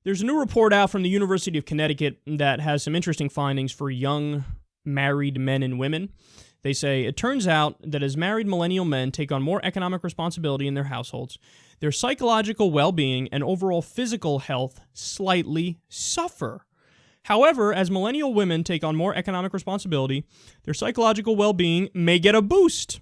There's a new report out from the University of Connecticut that has some interesting findings for young married men and women. They say, it turns out that as married millennial men take on more economic responsibility in their households, their psychological well-being and overall physical health slightly suffer. However, as millennial women take on more economic responsibility, their psychological well-being may get a boost.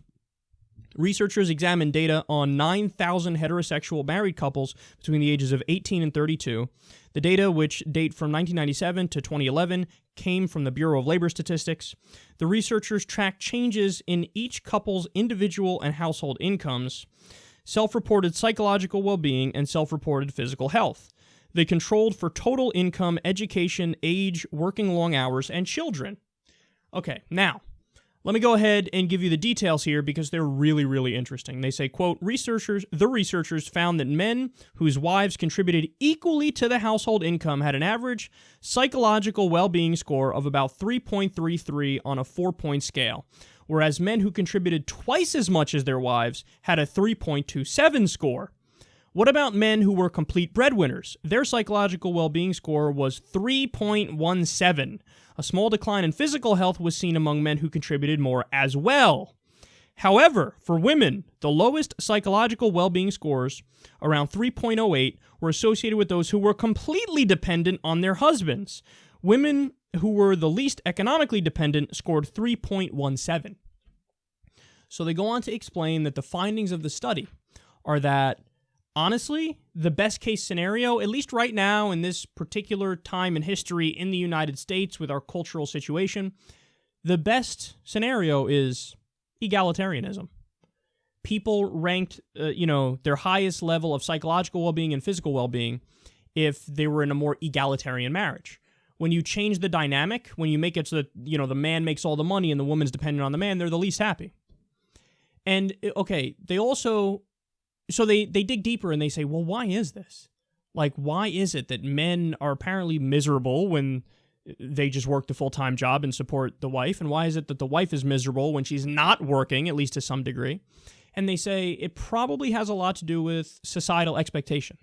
Researchers examined data on 9,000 heterosexual married couples between the ages of 18 and 32. The data, which date from 1997 to 2011, came from the Bureau of Labor Statistics. The researchers tracked changes in each couple's individual and household incomes, self-reported psychological well-being, and self-reported physical health. They controlled for total income, education, age, working long hours, and children. Okay, now, let me go ahead and give you the details here because they're really, really interesting. They say, quote, the researchers found that men whose wives contributed equally to the household income had an average psychological well-being score of about 3.33 on a 4-point scale, whereas men who contributed twice as much as their wives had a 3.27 score. What about men who were complete breadwinners? Their psychological well-being score was 3.17. A small decline in physical health was seen among men who contributed more as well. However, for women, the lowest psychological well-being scores, around 3.08, were associated with those who were completely dependent on their husbands. Women who were the least economically dependent scored 3.17. So they go on to explain that the findings of the study are that honestly, the best case scenario, at least right now in this particular time in history in the United States with our cultural situation, the best scenario is egalitarianism. People ranked, their highest level of psychological well-being and physical well-being if they were in a more egalitarian marriage. When you change the dynamic, when you make it so that, the man makes all the money and the woman's dependent on the man, they're the least happy. And, okay, they also... So they dig deeper and they say, well, why is this? Like, why is it that men are apparently miserable when they just work the full-time job and support the wife? And why is it that the wife is miserable when she's not working, at least to some degree? And they say it probably has a lot to do with societal expectation.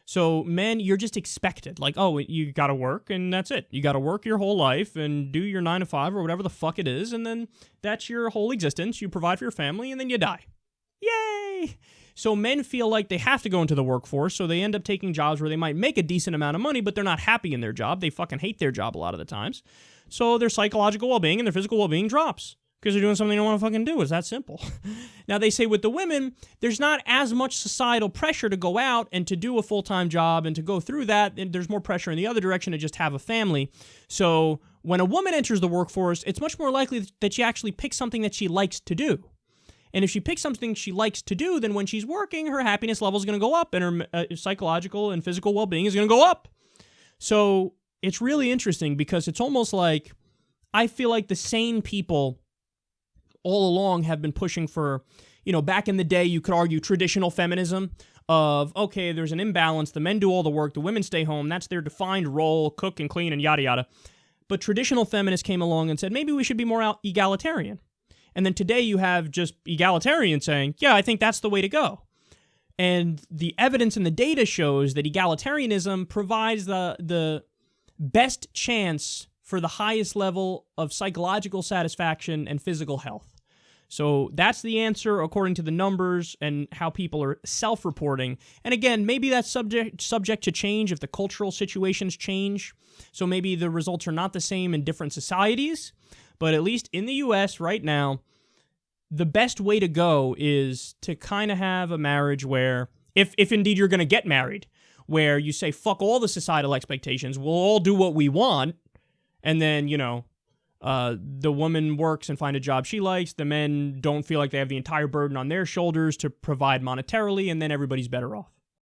So men, you're just expected. Like, oh, you got to work and that's it. You got to work your whole life and do your 9 to 5 or whatever the fuck it is. And then that's your whole existence. You provide for your family and then you die. Yay! So men feel like they have to go into the workforce, so they end up taking jobs where they might make a decent amount of money, but they're not happy in their job. They fucking hate their job a lot of the times. So their psychological well-being and their physical well-being drops because they're doing something they don't want to fucking do. It's that simple. Now, they say with the women, there's not as much societal pressure to go out and to do a full-time job and to go through that. And there's more pressure in the other direction to just have a family. So when a woman enters the workforce, it's much more likely that she actually picks something that she likes to do. And if she picks something she likes to do, then when she's working, her happiness level is going to go up and her psychological and physical well-being is going to go up. So it's really interesting because it's almost like I feel like the sane people all along have been pushing for, back in the day, you could argue traditional feminism of, okay, there's an imbalance. The men do all the work. The women stay home. That's their defined role, cook and clean and yada, yada. But traditional feminists came along and said, maybe we should be more egalitarian. And then today you have just egalitarians saying, yeah, I think that's the way to go. And the evidence and the data shows that egalitarianism provides the best chance for the highest level of psychological satisfaction and physical health. So that's the answer according to the numbers and how people are self-reporting. And again, maybe that's subject to change if the cultural situations change. So maybe the results are not the same in different societies. But at least in the U.S. right now, the best way to go is to kind of have a marriage where, if indeed you're going to get married, where you say, fuck all the societal expectations, we'll all do what we want, and then, the woman works and find a job she likes, the men don't feel like they have the entire burden on their shoulders to provide monetarily, and then everybody's better off.